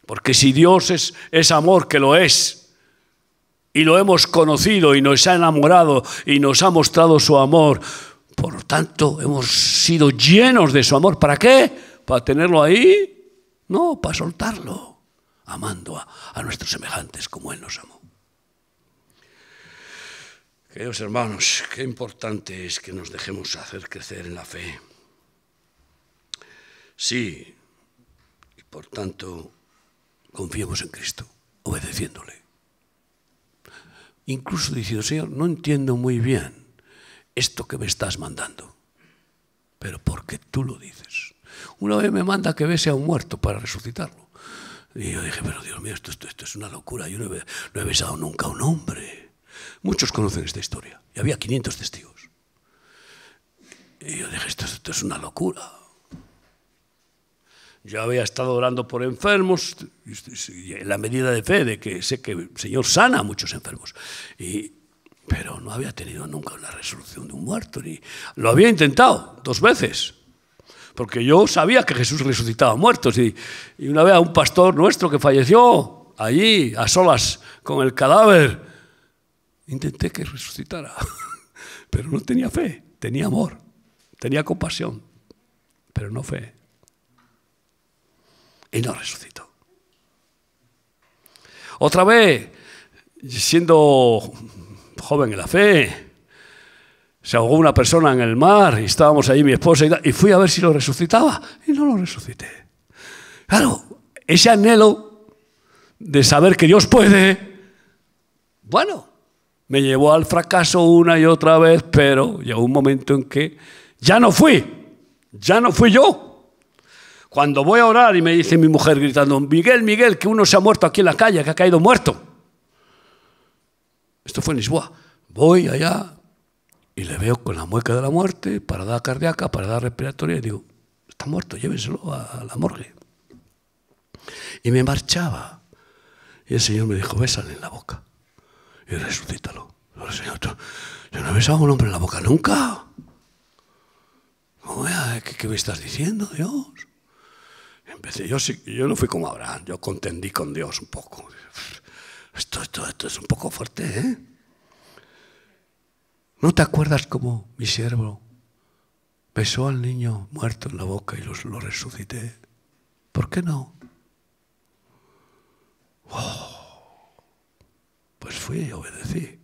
A: Porque si Dios es amor, que lo es, y lo hemos conocido y nos ha enamorado y nos ha mostrado su amor, por lo tanto hemos sido llenos de su amor. ¿Para qué? ¿Para tenerlo ahí? No, para soltarlo. amando a nuestros semejantes como Él nos amó. Queridos hermanos, qué importante es que nos dejemos hacer crecer en la fe. Sí, y por tanto, confiemos en Cristo, obedeciéndole. Incluso diciendo, Señor, no entiendo muy bien esto que me estás mandando, pero porque tú lo dices. Una vez me manda que bese a un muerto para resucitarlo. Y yo dije, pero Dios mío, esto es una locura. Yo no he besado nunca a un hombre. Muchos conocen esta historia. Y había 500 testigos. Y yo dije, esto es una locura. Yo había estado orando por enfermos, en la medida de fe de que sé que el Señor sana a muchos enfermos. Pero no había tenido nunca una resurrección de un muerto. Lo había intentado 2 veces. Porque yo sabía que Jesús resucitaba muertos. Y una vez a un pastor nuestro que falleció allí, a solas con el cadáver, intenté que resucitara. Pero no tenía fe, tenía amor, tenía compasión, pero no fe. Y no resucitó. Otra vez, siendo joven en la fe, se ahogó una persona en el mar y estábamos ahí mi esposa y fui a ver si lo resucitaba y no lo resucité. Claro, ese anhelo de saber que Dios puede, bueno, me llevó al fracaso una y otra vez, pero llegó un momento en que ya no fui yo. Cuando voy a orar y me dice mi mujer gritando, Miguel, Miguel, que uno se ha muerto aquí en la calle, que ha caído muerto. Esto fue en Lisboa. Voy allá y le veo con la mueca de la muerte, parada cardíaca, parada respiratoria, y digo, está muerto, llévenselo a la morgue. Y me marchaba. Y el Señor me dijo, bésale en la boca y resucítalo. Pero, Señor, yo no he besado a un hombre en la boca nunca. ¿Qué me estás diciendo, Dios? Empecé, yo no fui como Abraham, yo contendí con Dios un poco. Esto es un poco fuerte, ¿eh? ¿No te acuerdas cómo mi siervo besó al niño muerto en la boca y lo resucité? ¿Por qué no? Pues fui y obedecí.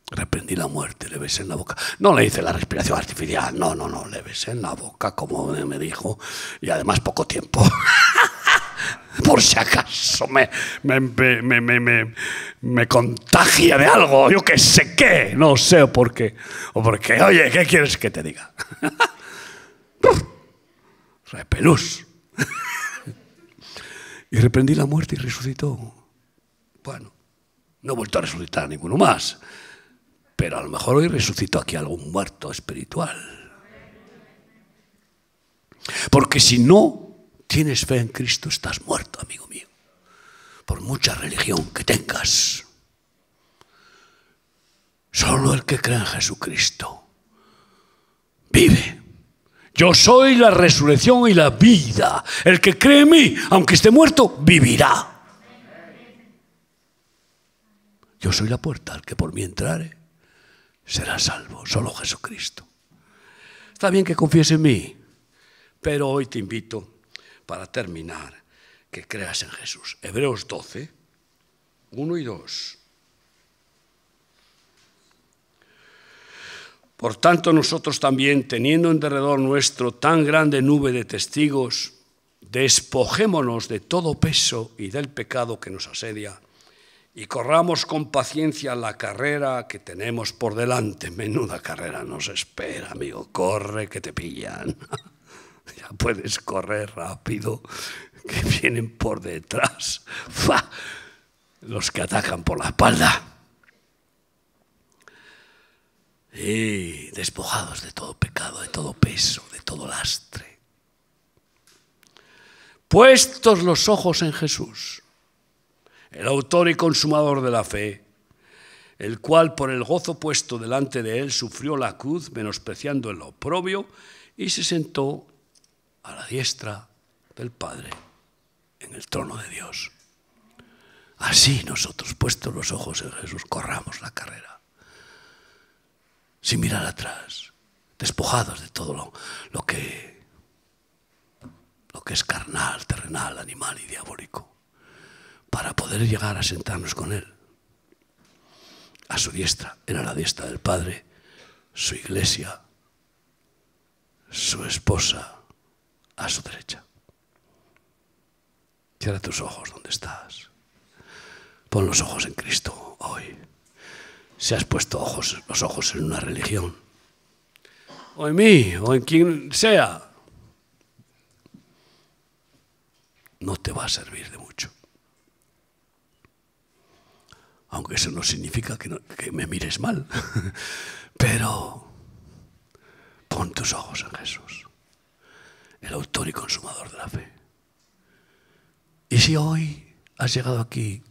A: Reprendí la muerte, le besé en la boca. No le hice la respiración artificial, no, le besé en la boca como me dijo, y además poco tiempo. Por si acaso me contagia de algo, yo que sé qué, no sé por qué. O porque, oye, ¿qué quieres que te diga? Repelús. Y reprendí la muerte y resucitó. Bueno, no he vuelto a resucitar a ninguno más. Pero a lo mejor hoy resucitó aquí algún muerto espiritual. Porque si no tienes fe en Cristo, estás muerto, amigo mío. Por mucha religión que tengas. Solo el que cree en Jesucristo vive. Yo soy la resurrección y la vida. El que cree en mí, aunque esté muerto, vivirá. Yo soy la puerta, el que por mí entrare será salvo, solo Jesucristo. Está bien que confíes en mí, pero hoy te invito, para terminar, que creas en Jesús. Hebreos 12, 1 y 2. Por tanto, nosotros también, teniendo en derredor nuestro tan grande nube de testigos, despojémonos de todo peso y del pecado que nos asedia, y corramos con paciencia la carrera que tenemos por delante. Menuda carrera nos espera, amigo. Corre que te pillan. Ya puedes correr rápido, que vienen por detrás. ¡Fa! Los que atacan por la espalda. Y despojados de todo pecado, de todo peso, de todo lastre. Puestos los ojos en Jesús, el autor y consumador de la fe, el cual por el gozo puesto delante de él sufrió la cruz, menospreciando el oprobio, y se sentó a la diestra del Padre en el trono de Dios. Así nosotros, puestos los ojos en Jesús, corramos la carrera, sin mirar atrás, despojados de todo lo que lo que es carnal, terrenal, animal y diabólico, para poder llegar a sentarnos con Él. A su diestra, Él a la diestra del Padre, su iglesia, su esposa a su derecha. Cierra tus ojos donde estás. Pon los ojos en Cristo hoy. Si has puesto los ojos en una religión, o en mí, o en quien sea, no te va a servir de mucho. Aunque eso no significa que me mires mal. Pero pon tus ojos en Jesús, el autor y consumador de la fe. Y si hoy has llegado aquí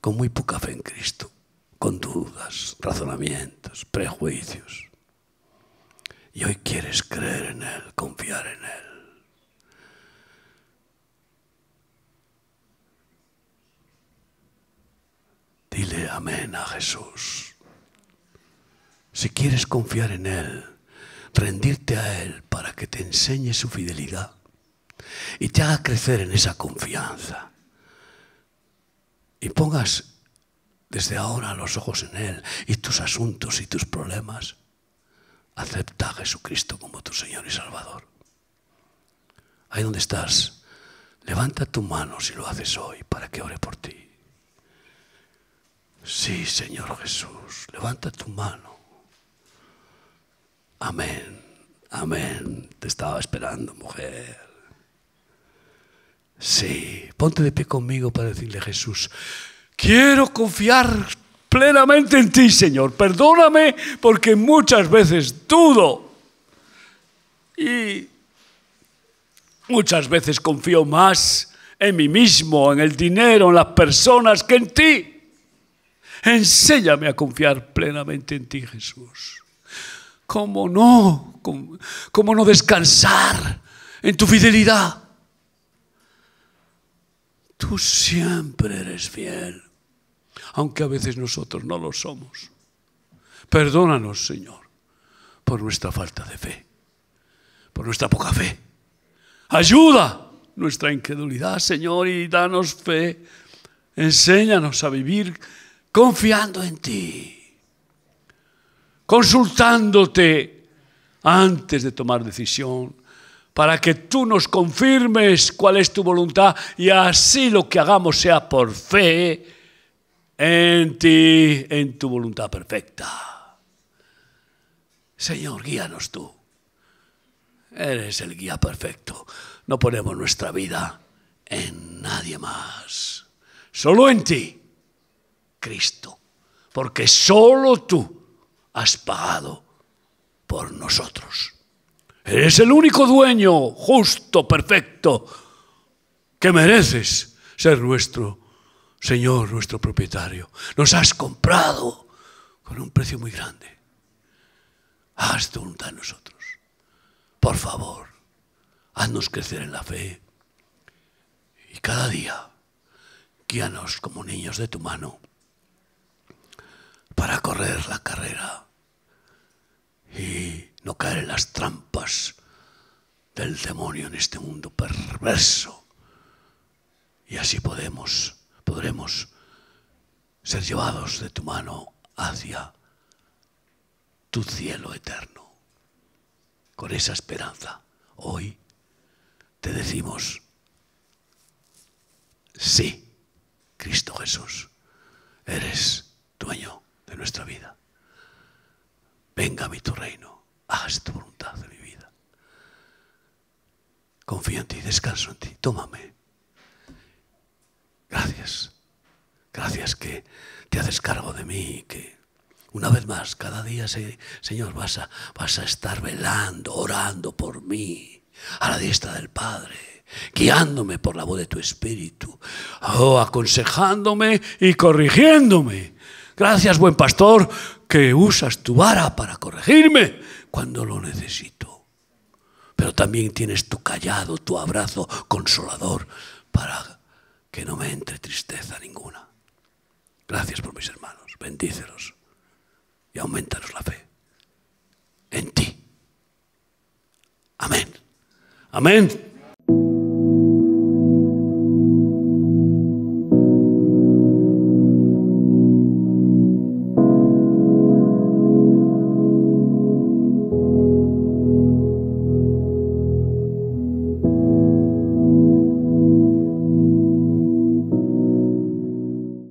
A: con muy poca fe en Cristo, con dudas, razonamientos, prejuicios, y hoy quieres creer en Él, confiar en Él, dile amén a Jesús. Si quieres confiar en Él, rendirte a Él para que te enseñe su fidelidad y te haga crecer en esa confianza, y pongas desde ahora los ojos en Él y tus asuntos y tus problemas, acepta a Jesucristo como tu Señor y Salvador. Ahí donde estás, levanta tu mano si lo haces hoy para que ore por ti. Sí, Señor Jesús, levanta tu mano. Amén, amén. Te estaba esperando, mujer. Sí, ponte de pie conmigo para decirle: Jesús, quiero confiar plenamente en ti, Señor. Perdóname porque muchas veces dudo y muchas veces confío más en mí mismo, en el dinero, en las personas que en ti. Enséñame a confiar plenamente en ti, Jesús. ¿Cómo no descansar en tu fidelidad? Tú siempre eres fiel, aunque a veces nosotros no lo somos. Perdónanos, Señor, por nuestra falta de fe, por nuestra poca fe. Ayuda nuestra incredulidad, Señor, y danos fe. Enséñanos a vivir confiando en ti, consultándote antes de tomar decisión, para que tú nos confirmes cuál es tu voluntad y así lo que hagamos sea por fe en ti, en tu voluntad perfecta. Señor, guíanos tú. Eres el guía perfecto. No ponemos nuestra vida en nadie más, solo en ti, Cristo, porque solo tú has pagado por nosotros. Eres el único dueño justo, perfecto, que mereces ser nuestro Señor, nuestro propietario. Nos has comprado con un precio muy grande. Haz tu voluntad en nosotros. Por favor, haznos crecer en la fe y cada día guíanos como niños de tu mano para correr la carrera y no caer en las trampas del demonio en este mundo perverso. Y así podremos ser llevados de tu mano hacia tu cielo eterno. Con esa esperanza, hoy te decimos: sí, Cristo Jesús, eres dueño de nuestra vida. Venga a mí tu reino. Haz tu voluntad de mi vida. Confío en ti, descanso en ti, tómame. Gracias. Gracias que te haces cargo de mí, que una vez más, cada día, Señor, vas a estar velando, orando por mí, a la diestra del Padre, guiándome por la voz de tu Espíritu, aconsejándome y corrigiéndome. Gracias, buen pastor, que usas tu vara para corregirme cuando lo necesito. Pero también tienes tu callado, tu abrazo consolador para que no me entre tristeza ninguna. Gracias por mis hermanos, bendícelos y aumentanos la fe en ti. Amén. Amén.